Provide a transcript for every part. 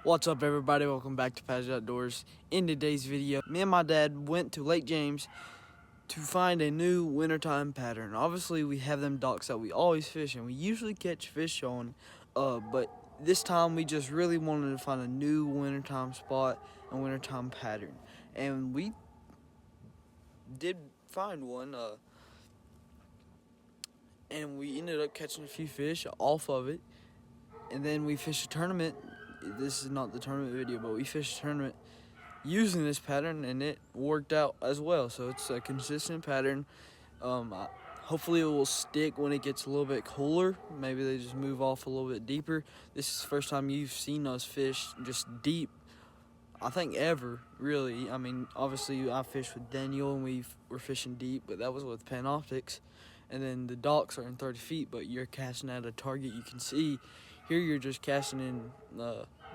What's up, everybody? Welcome back to Patch Outdoors. In today's video, me and my dad went to Lake James to find a new wintertime pattern. Obviously, we have them docks that we always fish and we usually catch fish on, but this time we just really wanted to find a new wintertime spot and wintertime pattern. And we did find one, and we ended up catching a few fish off of it. And then we fished a tournament. This is not the tournament video, but we fished a tournament using this pattern, and it worked out as well. So it's a consistent pattern. Hopefully it will stick when it gets a little bit cooler. Maybe they just move off a little bit deeper. This is the first time you've seen us fish just deep, I think, ever, really. I mean, obviously I fished with Daniel and we were fishing deep, but that was with Panoptics. And then the docks are in 30 feet, but you're casting at a target you can see. Here you're just casting in,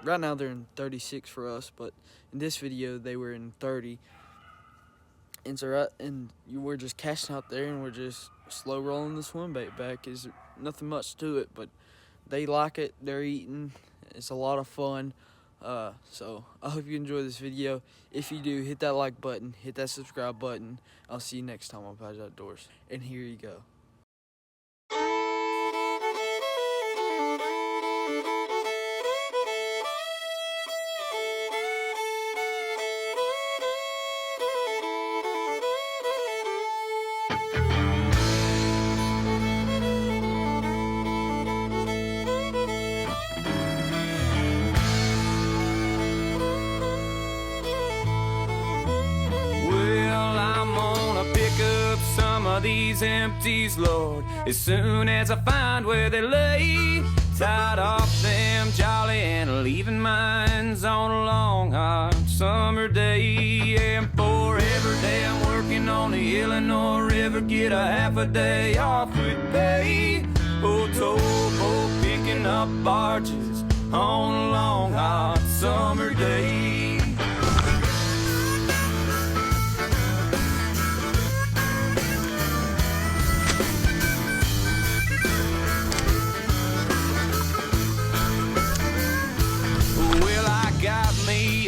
right now they're in 36 for us, but in this video they were in 30. And so you were just casting out there, and we're just slow rolling the swim bait back. Is nothing much to it, but they like it, they're eating, it's a lot of fun. So I hope you enjoy this video. If you do, hit that like button, hit that subscribe button. I'll see you next time on Patch Outdoors. And here you go. These empties, Lord, as soon as I find where they lay, tied off them jolly and leaving mines on a long hot summer day. And for every day I'm working on the Illinois River, get a half a day off with pay. Oh, towboat picking up barges on a long hot summer day.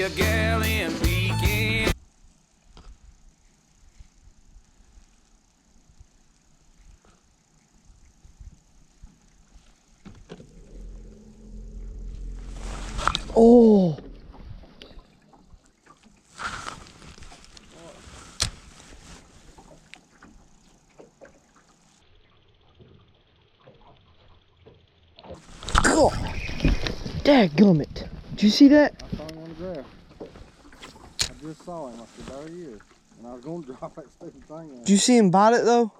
A galleon peeking. Oh. God. Dadgummit. Did you see that? I saw him on the grass. I just saw him. I said, there he is. And I was going to drop that stupid thing in. Did you see him bite it, though?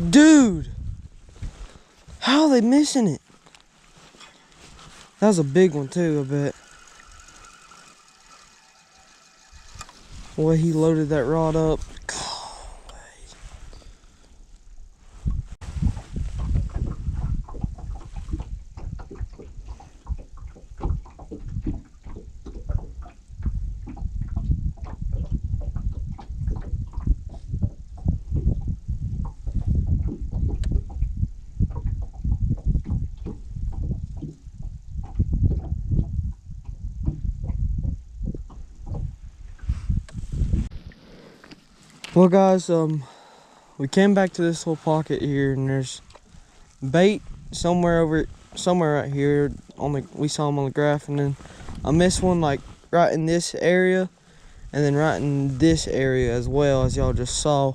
Dude! How are they missing it? That was a big one too, I bet. Boy, he loaded that rod up. Well, guys, we came back to this little pocket here, and there's bait somewhere right here. We saw them on the graph, and then I missed one like right in this area, and then right in this area as well, as y'all just saw.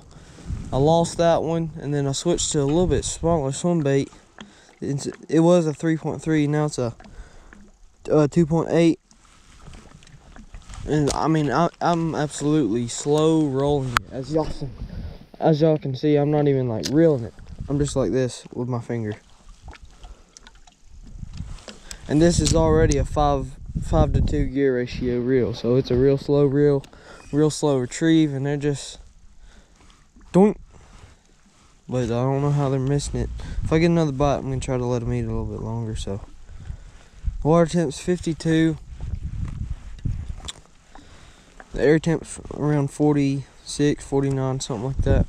I lost that one, and then I switched to a little bit smaller swim bait. It was a 3.3, now it's a 2.8. And I mean, I'm absolutely slow rolling it. As y'all can see, I'm not even like reeling it. I'm just like this with my finger. And this is already a 5 to 2 gear ratio reel, so it's a real slow reel, real slow retrieve, and they're just doink. but I don't know how they're missing it. If I get another bite, I'm gonna try to let them eat a little bit longer. So water temp's 52. The air temp's around 46, 49, something like that.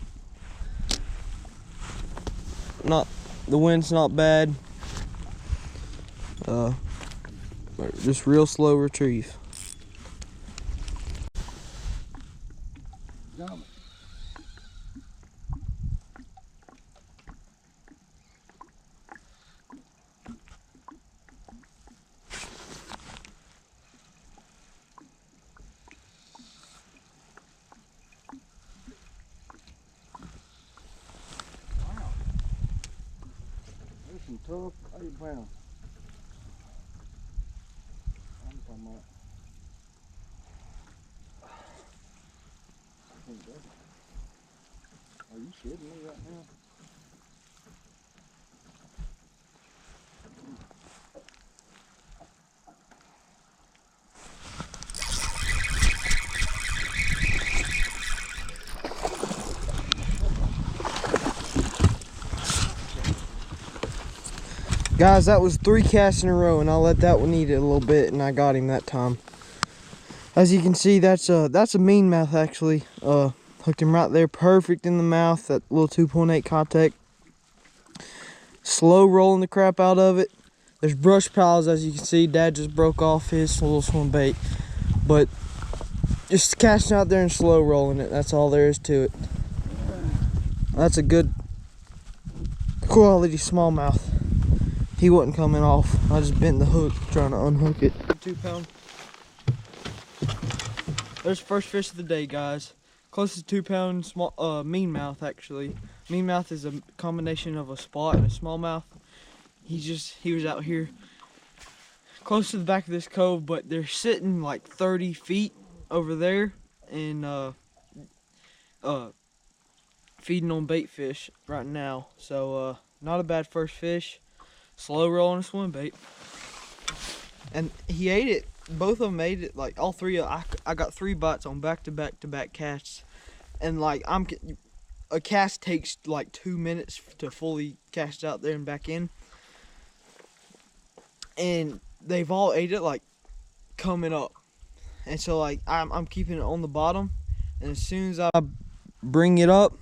The wind's not bad. Just real slow retrieve. Jump. There's some tough 8 pounds. I'm talking about. Are you shitting me right now? Guys, that was 3 casts in a row, and I'll let that one eat it a little bit, and I got him that time. As you can see, that's a mean mouth actually. Hooked him right there, perfect in the mouth. That little 2.8 contact. Slow rolling the crap out of it. There's brush piles, as you can see. Dad just broke off his little swim bait, but just casting out there and slow rolling it. That's all there is to it. That's a good quality smallmouth. He wasn't coming off. I just bent the hook trying to unhook it. 2 pound. There's the first fish of the day, guys. Closest 2 pound small mean mouth actually. Mean mouth is a combination of a spot and a smallmouth. He was out here close to the back of this cove, but they're sitting like 30 feet over there and feeding on bait fish right now. So not a bad first fish. Slow rolling a swim bait. And he ate it. Both of them ate it. Like all three. I got 3 bites on back-to-back casts. And like a cast takes like 2 minutes to fully cast out there and back in. And they've all ate it like coming up. And so like I'm keeping it on the bottom. And as soon as I bring it up,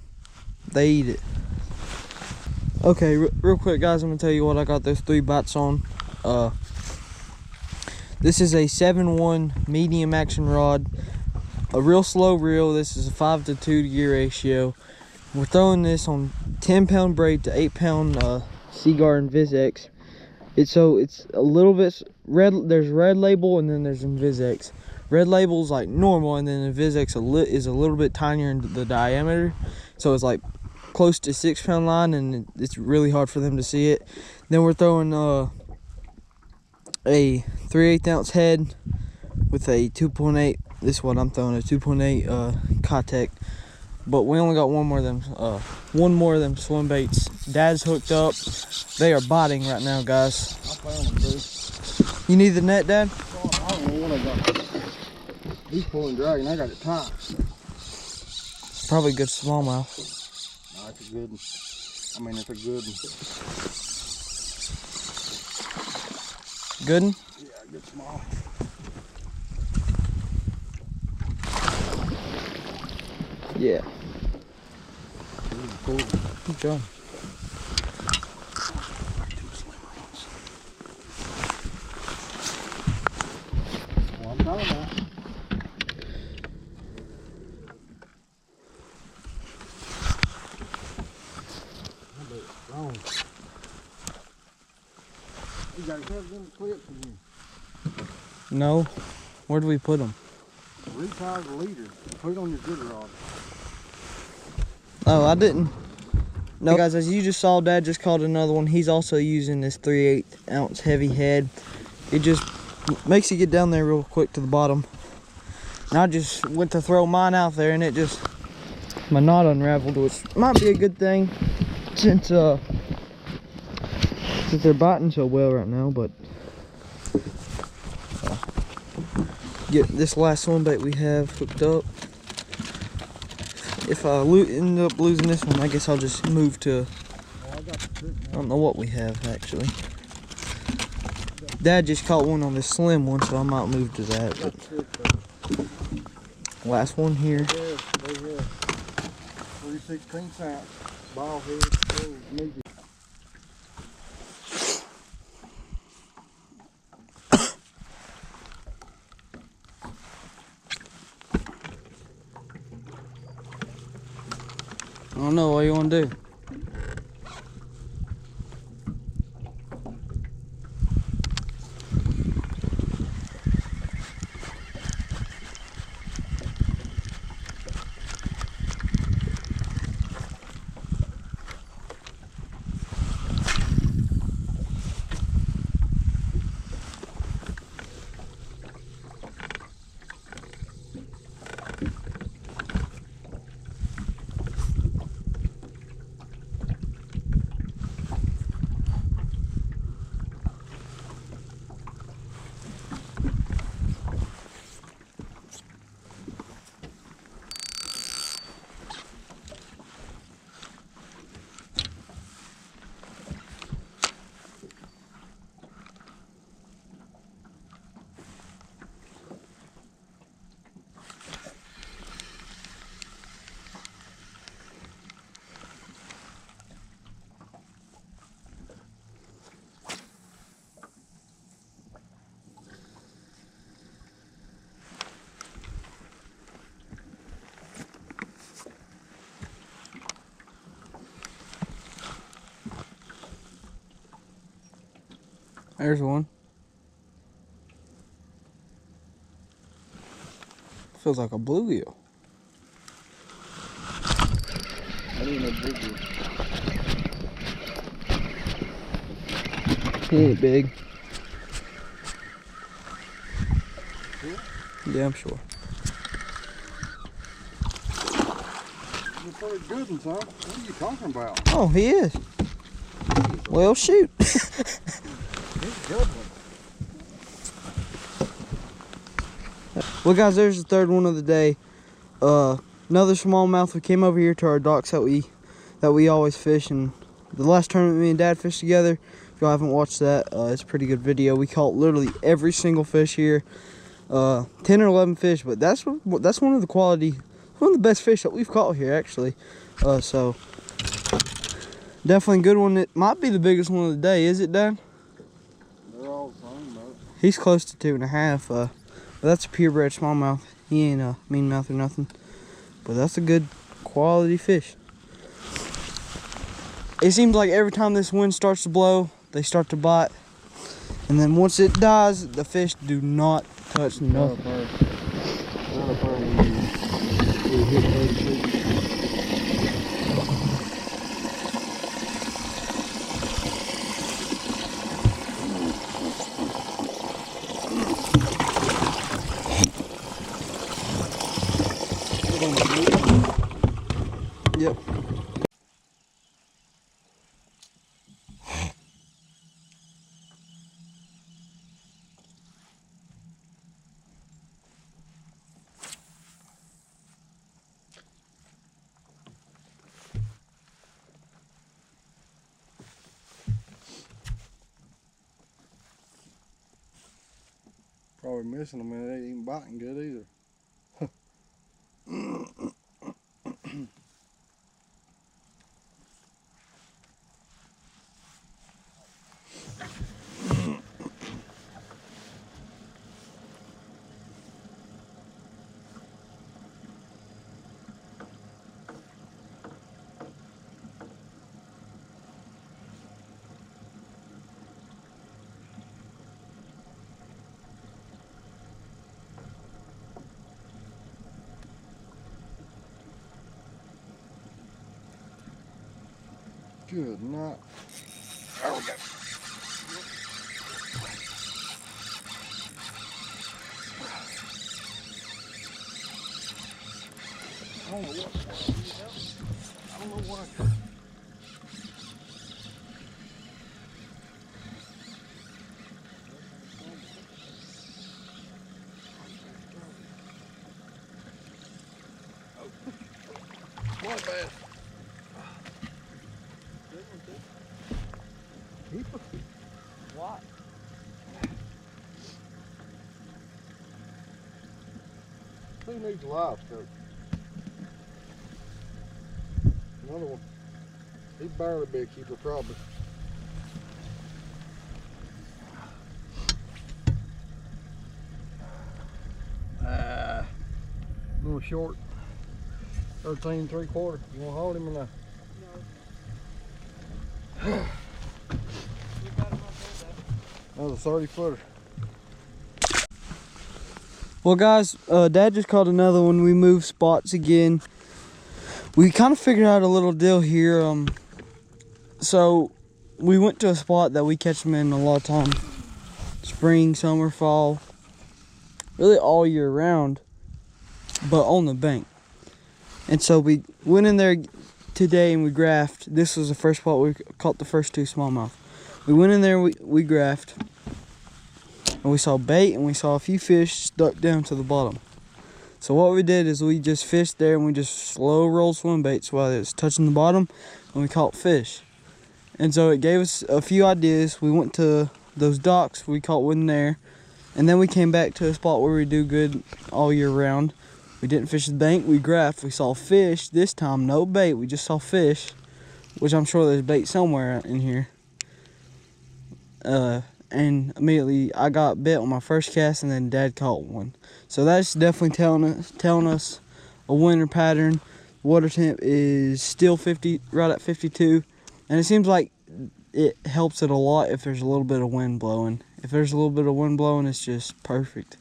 they eat it. Okay, real quick guys, I'm gonna tell you what I got those 3 bites on. This is a 7-1 medium action rod, a real slow reel. This is a 5-to-2 to gear ratio. We're throwing this on 10 pound braid to 8 pound Seaguar Invis-X. It's a little bit red. There's red label and then there's Invis-X. Red label is like normal, and then Invis-X is a little bit tinier in the diameter, so it's like close to 6 pound line, and it's really hard for them to see it. Then we're throwing a 3/8 ounce head with a 2.8. This is what I'm throwing, a 2.8 contact. But we only got one more of them swim baits. Dad's hooked up. They are biting right now, guys. I found them, dude. You need the net, Dad? I don't know what I got. He's pulling dragon. I got it tight. Probably good smallmouth. No, it's a good one. I mean, it's a good one. Good one? Yeah, good small. Yeah. Cool. Good job. Well, I'm telling you. You guys have them clips in here. No. Where do we put them? Retire the leader. Put it on your good rod. Oh, I didn't. No, guys, as you just saw, Dad just caught another one. He's also using this 3/8 ounce heavy head. It just makes you get down there real quick to the bottom. And I just went to throw mine out there, and my knot unraveled, which might be a good thing since they're biting so well right now. But get this last swim bait we have hooked up. if I end up losing this one, I guess I'll just move to, I don't know what we have actually. Dad just caught one on this slim one, so I might move to that. But last one here. They have 3/16 ounce ball head, medium. I don't know what you want to do. There's one. Feels like a bluegill. I didn't know big one. He ain't big. Yeah, I'm sure. You're pretty good ones, huh? What are you talking about? Oh, he is. Well, shoot. He's a good one. Well, guys, there's the third one of the day. Another smallmouth. We came over here to our docks that we always fish, and the last tournament me and Dad fished together. If y'all haven't watched that, it's a pretty good video. We caught literally every single fish here, 10 or 11 fish. But that's one of the best fish that we've caught here, actually. So definitely a good one. It might be the biggest one of the day. Is it, Dad? They're all the same, though. He's close to 2.5. But that's a purebred smallmouth. He ain't a mean mouth or nothing. But that's a good quality fish. It seems like every time this wind starts to blow, they start to bite. And then once it dies, the fish do not touch nothing. Not a bird when you hit those feet. Yep. Probably missing them and they ain't even biting good either. Good night. There we go. I don't know what. I don't know what. bass. Keeper. What? Who needs a live scope? Another one. He'd barely be a keeper, probably. A little short. 13 3/4. You want to hold him or not? No. Another 30-footer. Well, guys, Dad just caught another one. We moved spots again. We kind of figured out a little deal here. So we went to a spot that we catch them in a lot of time. Spring, summer, fall, really all year round, but on the bank. And so we went in there today and we graphed. This was the first spot we caught the first 2 smallmouth. We went in there, we graphed, and we saw bait and we saw a few fish stuck down to the bottom. So what we did is we just fished there and we just slow rolled swim baits while it was touching the bottom, and we caught fish. And so it gave us a few ideas. We went to those docks, we caught one there, and then we came back to a spot where we do good all year round. We didn't fish the bank, we graphed, we saw fish. This time, no bait, we just saw fish, which I'm sure there's bait somewhere in here. And immediately I got bit on my first cast, and then Dad caught one. So that's definitely telling us a winter pattern. Water temp is still 50, right at 52, and it seems like it helps it a lot if there's a little bit of wind blowing. If there's a little bit of wind blowing, it's just perfect.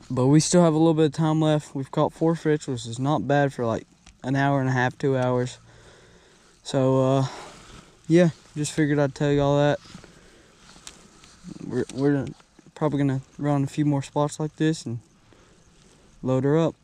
But we still have a little bit of time left. We've caught 4 fish, which is not bad for like an hour and a half, 2 hours. So yeah, just figured I'd tell you all that. We're probably gonna run a few more spots like this and load her up.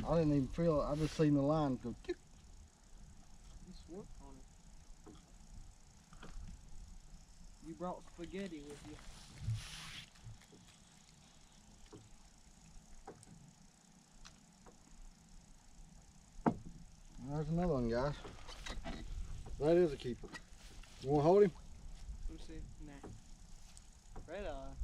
I didn't even feel it. I just seen the line go tick. You brought spaghetti with you. There's another one, guys. That is a keeper. You want to hold him? Let's see. Nah. Right on.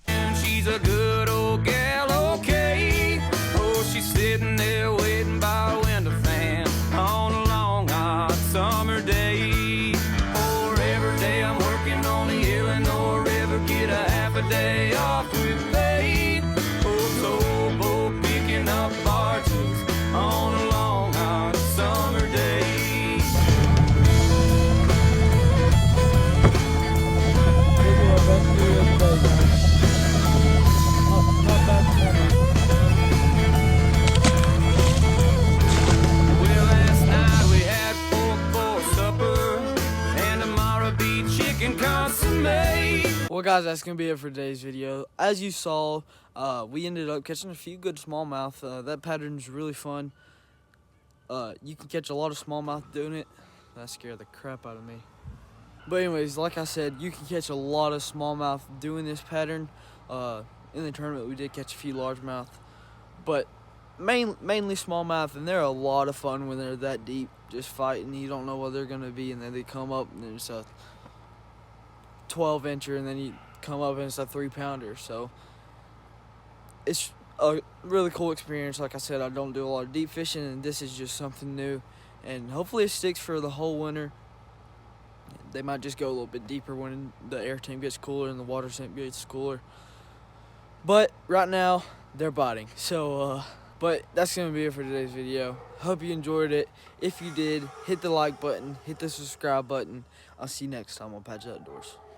And she's a good old gal, okay. Oh, she's sitting there waiting by a window fan on a long hot summer day. Oh, every day I'm working on the Illinois River, get a half a day off with pay. Oh, so boat picking up barges on a long hot summer day. Well, guys, that's gonna be it for today's video. As you saw, we ended up catching a few good smallmouth. That pattern's really fun. You can catch a lot of smallmouth doing it. That scared the crap out of me. But anyways, like I said, you can catch a lot of smallmouth doing this pattern. In the tournament, we did catch a few largemouth, but mainly smallmouth, and they're a lot of fun when they're that deep, just fighting. You don't know what they're gonna be, and then they come up and there's a 12-incher, and then you come up and it's a 3-pounder. So it's a really cool experience. Like I said, I don't do a lot of deep fishing, and this is just something new, and hopefully it sticks for the whole winter. They might just go a little bit deeper when the air temp gets cooler and the water temp gets cooler. But right now, they're biting. So, but that's going to be it for today's video. Hope you enjoyed it. If you did, hit the like button, hit the subscribe button. I'll see you next time on Patch Outdoors.